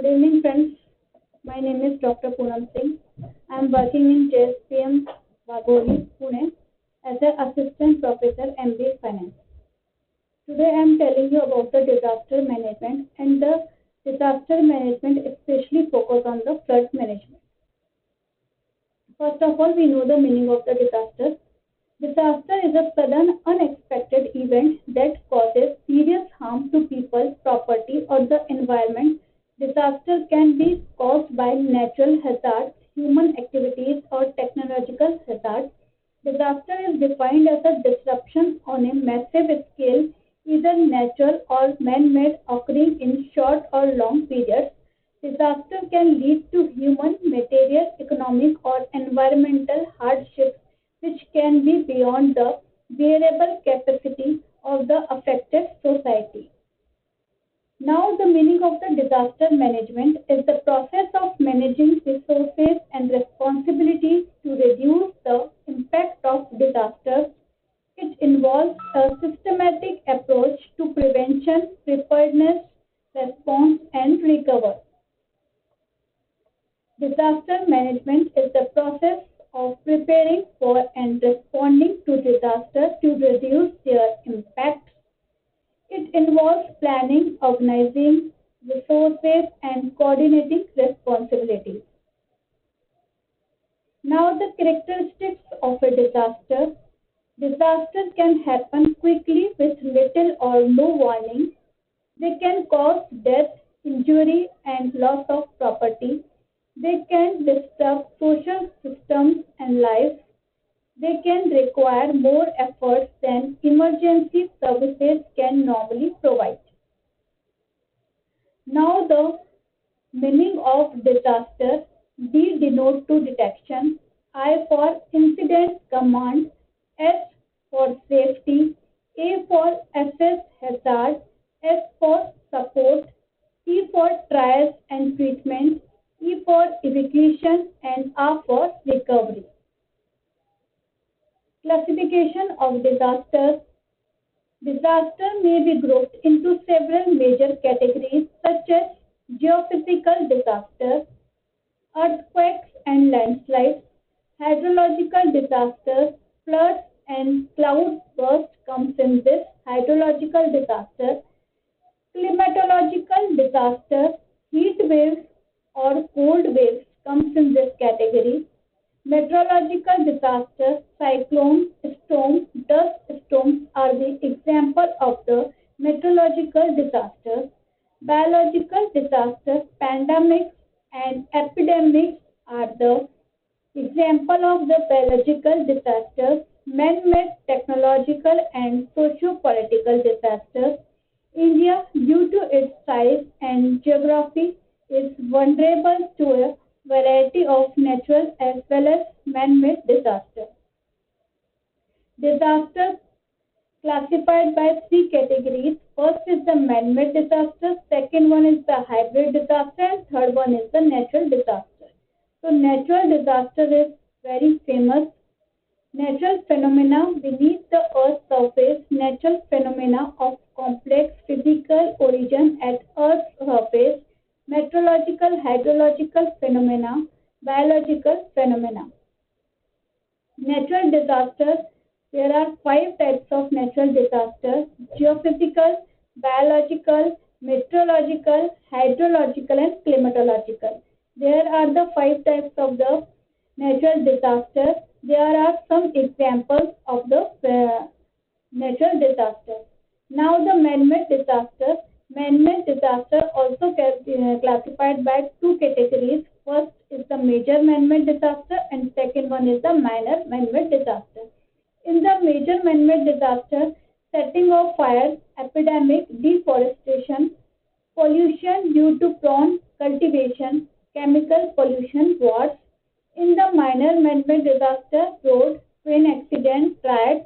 Good evening, friends. My name is Dr. Poonam Singh. I am working in JSPM Wagori, Pune as an assistant professor MBA Finance. Today I am telling you about the disaster management and the disaster management especially focus on the flood management. First of all, we know the meaning of the disaster. Disaster is a sudden, unexpected event that causes serious harm to people, property, or the environment. Disaster can be caused by natural hazards, human activities, or technological hazards. Disaster is defined as a disruption on a massive scale, either natural or man-made, occurring in short or long periods. Disaster can lead to human, material, economic, or environmental hardships which can be beyond the bearable capacity of the affected society. Now, the meaning of the disaster management is the process of managing resources and responsibilities to reduce the impact of disasters. It involves a systematic approach to prevention, preparedness, response, and recovery. Disaster management is the process of preparing for and responding to disasters to reduce their impact. It involves planning, organizing resources, and coordinating responsibilities. Now, the characteristics of a disaster. Disasters can happen quickly with little or no warning. They can cause death, injury, and loss of property. They can disturb social systems and lives. They can require more effort than emergency services can normally provide. Now, the meaning of disaster. D denote to detection, I for incident command, S for safety, A for assess hazard, S for support, T for trials and treatment, E for evacuation, and R for recovery. Classification of disasters. Disaster may be grouped into several major categories such as geophysical disasters, earthquakes and landslides, hydrological disasters, floods and cloud burst comes in this hydrological disaster, climatological disasters, heat waves or cold waves comes in this category, meteorological disasters, cyclones, storms, dust storms are the example of the meteorological disasters. Biological disasters, pandemics, and epidemics are the example of the biological disasters. Man-made, technological, and socio-political disasters. India, due to its size and geography, is vulnerable to a variety of natural as well as man-made disasters. Disasters classified by three categories. First is the man-made disaster, second one is the hybrid disaster, and third one is the natural disaster. So natural disaster is very famous. Natural phenomena beneath the earth's surface, natural phenomena of complex physical origin at earth's surface, meteorological, hydrological phenomena, biological phenomena. Natural disasters. There are five types of natural disasters: geophysical, biological, meteorological, hydrological, and climatological. There are the five types of the natural disasters. There are some examples of the natural disasters. Now, the man-made disaster. Man-made disaster also classified by two categories. First is the major man-made disaster, and second one is the minor man-made disaster. In the major man-made disaster, setting of fires, epidemic, deforestation, pollution due to prawn cultivation, chemical pollution, wars. In the minor man-made disaster, road, train accident, riots,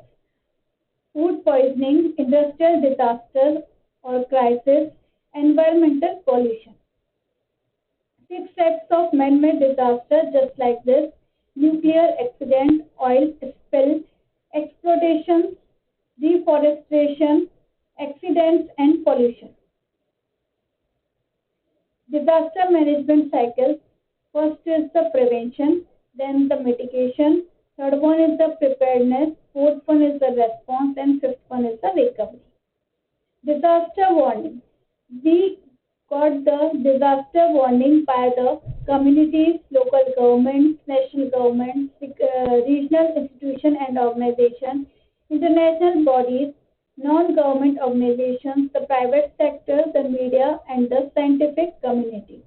food poisoning, industrial disaster or crisis, environmental pollution. Six types of man-made disaster just like this: nuclear accident, oil spill, explosions, deforestation, accidents and pollution. Disaster Disaster management cycles. First is the prevention, then the mitigation, third one is the preparedness, fourth one is the response, and fifth one is the recovery. Disaster warning. We got the disaster warning by the communities, local governments, national governments, regional institutions and organizations, international bodies, non-government organizations, the private sector, the media, and the scientific community.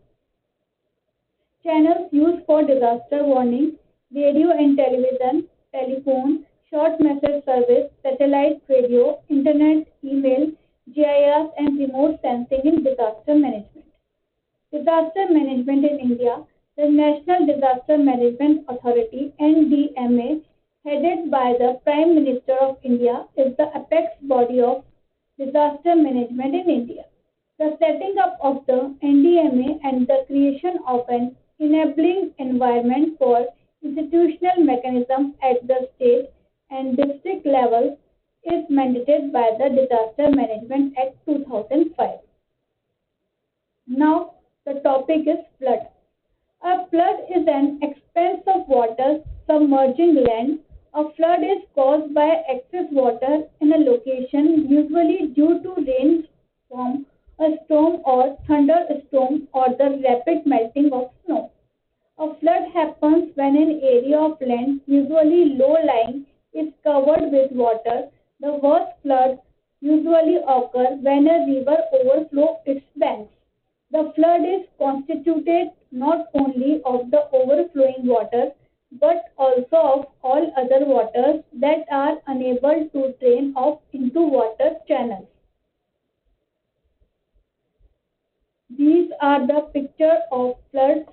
Channels used for disaster warning: radio and television, telephone, short message service, satellite radio, internet, email, GIS, and remote sensing in disaster management. Disaster management in India. The National Disaster Management Authority (NDMA), headed by the Prime Minister of India, is the apex body of disaster management in India. The setting up of the NDMA and the creation of an enabling environment for institutional mechanisms at the state and district levels is mandated by the Disaster Management Act 2005. Now, the topic is flood. A flood is an expanse of water submerging land. A flood is caused by excess water in a location, usually due to rain from a storm or thunderstorm or the rapid melting of snow. A flood happens when an area of land, usually low-lying, is covered with water. The worst floods usually occur when a river overflows its banks. The flood is constituted not only of the overflowing water but also of all other waters that are unable to drain off into water channels. These are the picture of floods.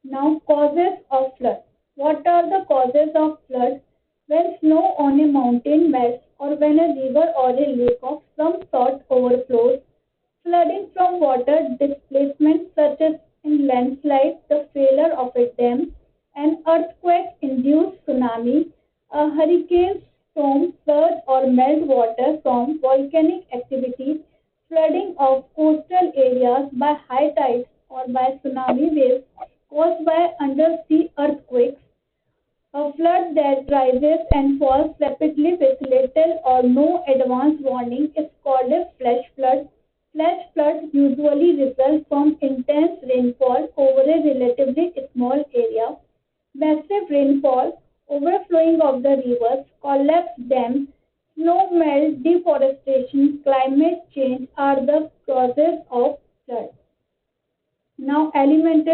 Now, causes of flood. What are the causes of flood? When snow on a mountain melts or when a river or a lake of some sort overflows, flooding from water displacement such as in landslides, the failure of a dam, an earthquake-induced tsunami, a hurricane storm surge or meltwater from volcanic activity, flooding of coastal areas by high tides or by tsunami waves caused by undersea earthquakes, a flood that rises and falls rapidly with little or no advance warning is called a flash flood. Flash floods usually result from intense rainfall over a relatively small area. Massive rainfall, overflowing of the rivers, collapsed dams, snow melt, deforestation, climate change are the causes of flood. Now, elements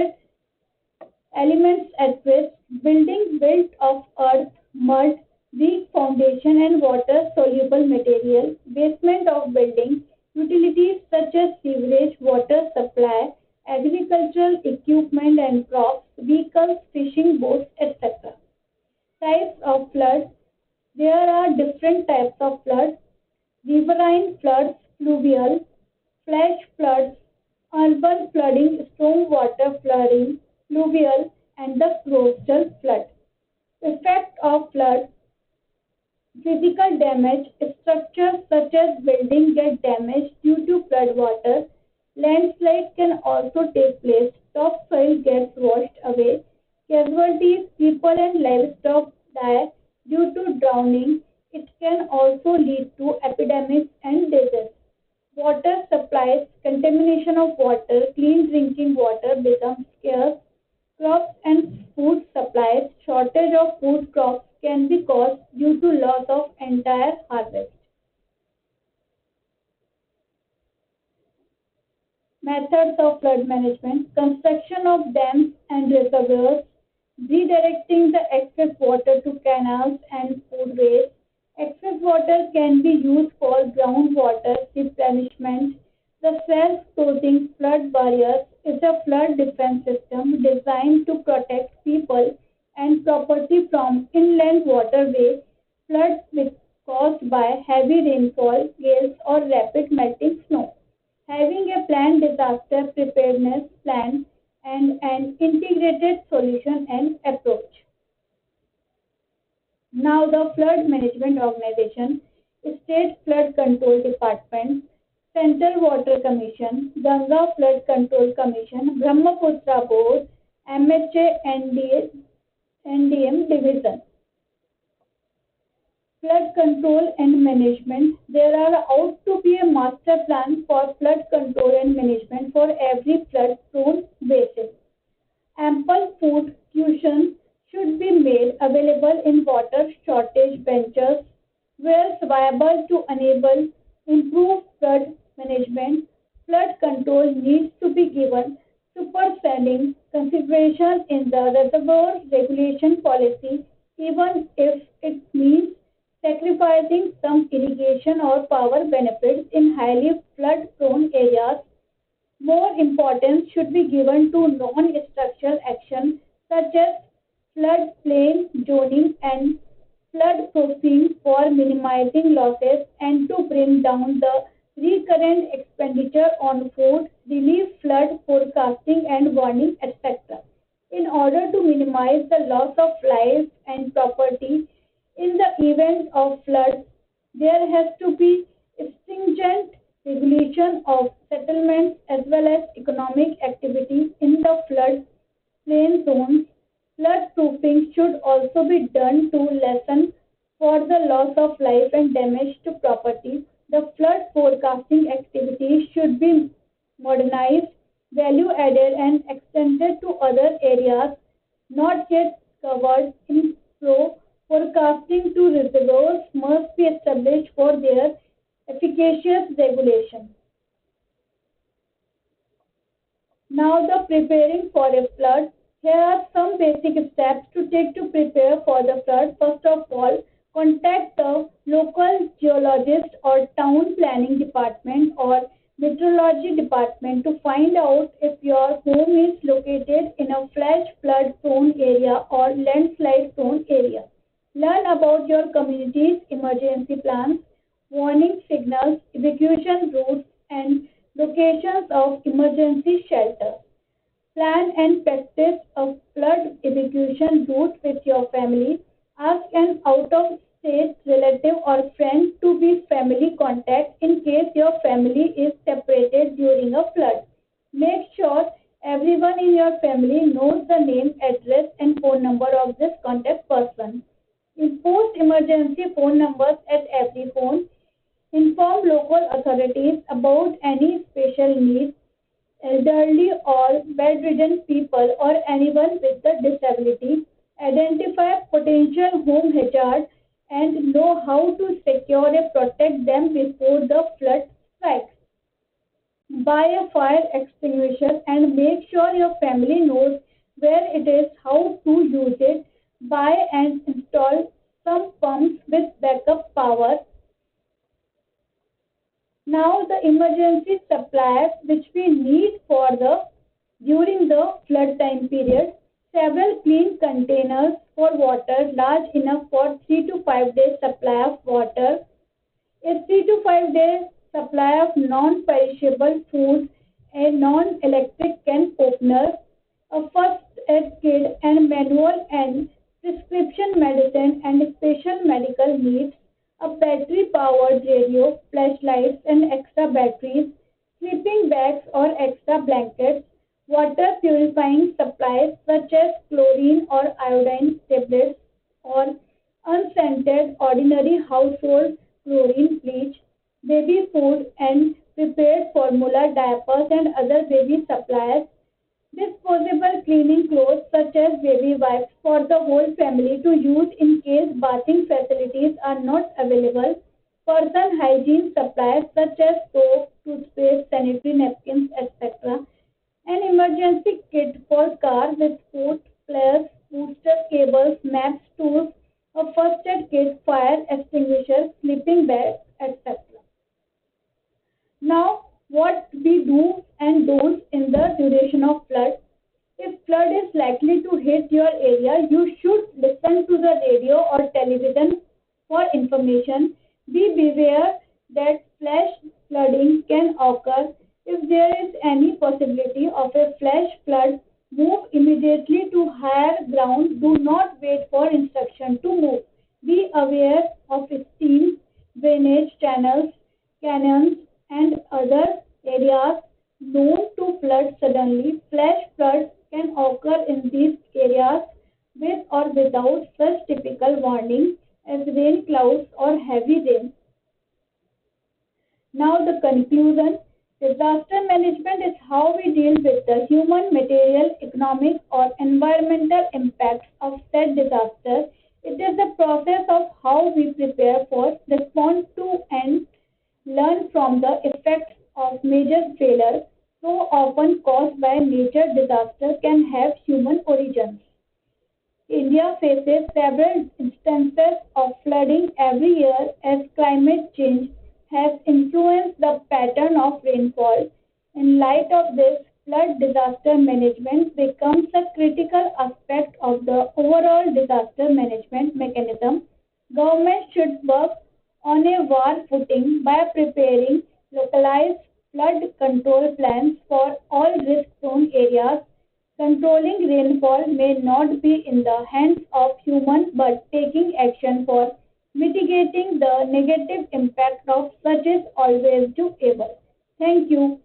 at risk: buildings built of earth, mud, weak foundation and water soluble material, basement of buildings, utilities such as sewerage, water supply, agricultural equipment and crops, vehicles, fishing boats, etc. Types of floods. There are different types of floods: riverine floods, fluvial, flash floods, urban flooding, stormwater flooding, fluvial, and the coastal flood. Effect of flood: physical damage. Structures such as buildings get damaged due to flood water. Landslides can also take place. Topsoil gets washed away. Casualties: people and livestock die due to drowning. It can also lead to epidemics and disease. Water supplies. Contamination of water. Clean drinking water becomes scarce. Crops and food supplies. Shortage of food crops can be caused due to loss of entire harvest. Methods of flood management: construction of dams and reservoirs, redirecting the excess water to canals and foodways. Excess water can be used for groundwater replenishment. The self-closing flood barriers is a flood defense system designed to protect people and property from inland waterways floods caused by heavy rainfall, gales, or rapid melting snow. Having a planned disaster preparedness plan and an integrated solution and approach. Now, the Flood Management Organization, State Flood Control Department, Central Water Commission, Ganga Flood Control Commission, Brahmaputra Board, MHA, NDM Division. Flood control and management. There are out to be a master plan for flood control and management for every flood prone basin. Ample food cushions should be made available in water shortage benches where viable to enable improved flood management. Flood control needs to be given superseding consideration in the reservoir regulation policy, even if it means sacrificing some irrigation or power benefits in highly flood prone areas. More importance should be given to non-structural action such as floodplain zoning and flood proofing for minimizing losses and to bring down the recurrent expenditure on food, relief, flood forecasting and warning, etc. In order to minimize the loss of life and property in the event of flood, there has to be stringent regulation of settlements as well as economic activity in the flood plain zones. Flood proofing should also be done to lessen for the loss of life and damage to property. The flood forecasting activities should be modernized, value added and extended to other areas not yet covered in forecasting to reservoirs must be established for their efficacious regulation. Now the preparing for a flood. Here are some basic steps to take to prepare for the flood. First of all, contact the local geologist or town planning department or meteorology department to find out if your home is located in a flash flood prone area or landslide prone area. Learn about your community's emergency plans, warning signals, evacuation routes, and locations of emergency shelters. Plan and practice a flood evacuation route with your family. Ask an out-of-state relative or friend to be family contact in case your family is separated during a flood. Make sure everyone in your family knows the name, address, and phone number of this contact person. Post emergency phone numbers at every phone. Inform local authorities about any special needs, elderly or bedridden people, or anyone with a disability. Identify potential home hazards and know how to secure and protect them before the flood strikes. Buy a fire extinguisher and make sure your family knows where it is, how to use it. Buy and install some pumps with backup power. Now the emergency supplies which we need for the during the flood time period. Several clean containers for water large enough for 3 to 5 days supply of water. A 3 to 5 days supply of non-perishable food, a non-electric can opener, a first aid kit and manual and prescription medicine and special medical needs, a battery-powered radio, flashlights and extra batteries, sleeping bags or extra blankets, water purifying supplies such as chlorine or iodine tablets or unscented ordinary household chlorine bleach, baby food and prepared formula, diapers and other baby supplies, disposable cleaning clothes such as baby wipes for the whole family to use in case bathing facilities are not available, personal hygiene supplies such as soap, toothpaste, sanitary napkins, etc. An emergency kit for car with foot, flares, booster cables, maps, tools, a first aid kit, fire extinguisher, sleeping bag, etc. Now, what we do and don't in the duration of flood. If flood is likely to hit your area, you should listen to the radio or television for information. Be beware that flash flooding can occur. If there is any possibility of a flash flood, move immediately to higher ground. Do not wait for instruction to move. Be aware of streams, drainage channels, canyons, and other areas known to flood suddenly. Flash floods can occur in these areas with or without such typical warning as rain clouds or heavy rain. Now, the conclusion: disaster management is how we deal with the human, material, economic, or environmental impacts of said disaster. It is the process of how we prepare for, respond to, and learn from the effects of major failures, so often caused by nature disaster, can have human origins. India faces several instances of flooding every year as climate change has influenced the pattern of rainfall. In light of this, flood disaster management becomes a critical aspect of the overall disaster management mechanism. Government should work on a war footing by preparing localized flood control plans for all risk prone areas. Controlling rainfall may not be in the hands of humans, but taking action for mitigating the negative impact of such is always doable. Thank you.